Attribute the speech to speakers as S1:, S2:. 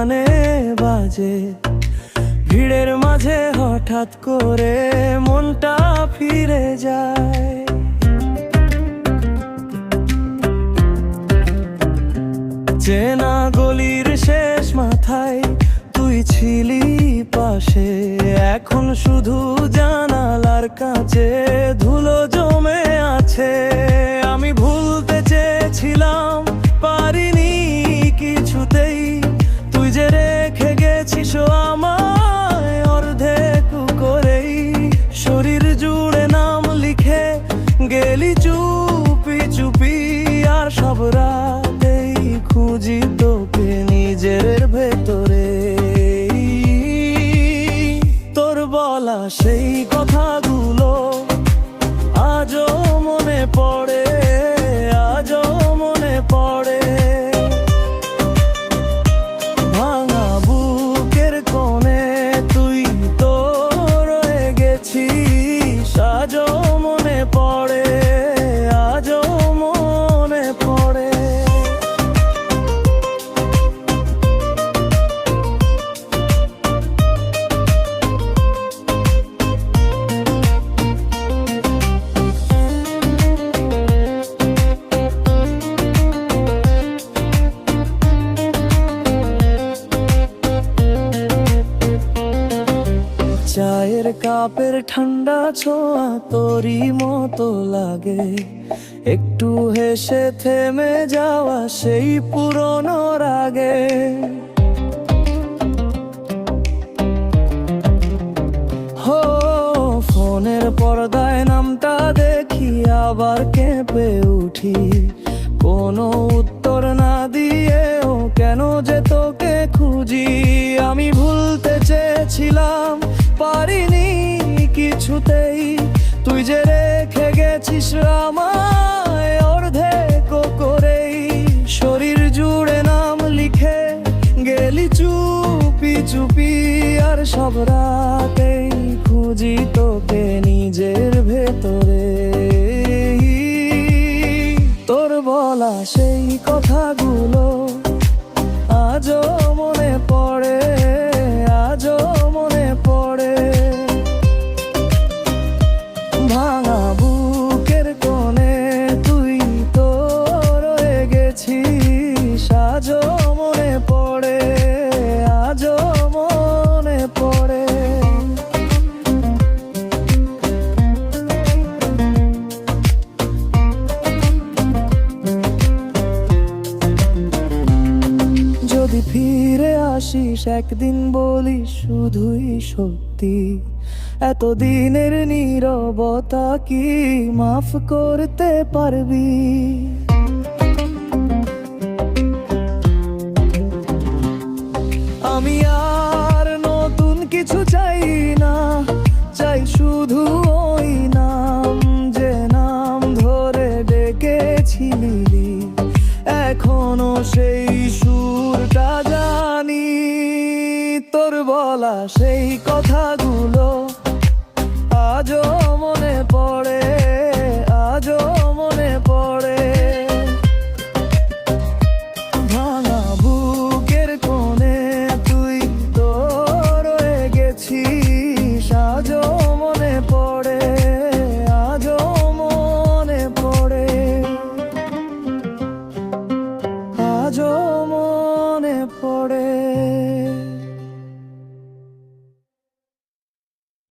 S1: কানে বাজে, ভিড়ের মাঝে হঠাৎ করে মনটা ফিরে যায়। চেনা গলির শেষ মাথায় তুই ছিলি পাশে, এখন শুধু জানালার কাছে ধুলো জমে আছে। আমি ভুলতে চেয়েছিলাম, পারিনি কিছুতেই, তুই যে রেখে গেছিস আমায় অর্ধেক করেই। শরীর জুড়ে নাম লিখে গেলি চুপি চুপি, আর সব রাতেই খুঁজি তোকে নিজের ভেতরে। তোর বলা সেই কথাগুলো আজও মনে পড়ে, আজও মনে পড়ে। ভাঙা বুকের কোণে তুই তো রয়ে গেছিস, আজও মনে পড়ে, আজও মনে পড়ে। চায়ের কাপের ঠান্ডা ছোঁয়া তোরই মতো লাগে, একটু হেসে থেমে যাওয়া সেই পুরনো রাগে। হো ফোনের পর্দায় নামটা দেখি আবার কেঁপে উঠি, কোনো উত্তর না দিয়েও কেন যে তোকে খুঁজি। আমি ভুলতে চেয়েছিলাম, পারিনি কিছুতেই, তুই যে রেখে গেছিস আমায় অর্ধেক করেই। শরীর জুড়ে নাম লিখে গেলি চুপি চুপি, আর সব রাতেই খুঁজি তোকে নিজের ভেতরে। তোর বলা সেই কথাগুলো আজও মনে পড়ে, আজও মনে পড়ে। ভাঙা বুকের কোণে তুই তো রয়ে গেছিস, আজও মনে পড়ে, আজও মনে পড়ে। যদি ফিরে আসিস একদিন বলিস শুধুই সত্যি, এতদিনের নীরবতা কি মাফ করতে পারবি? আমি আর নতুন কিছু চাই না, চাই শুধু ওই নাম যে নাম ধরে ডেকেছিলি। এখনো সেই সুরটা জানি, তোর বলা সেই কথাগুলো আজও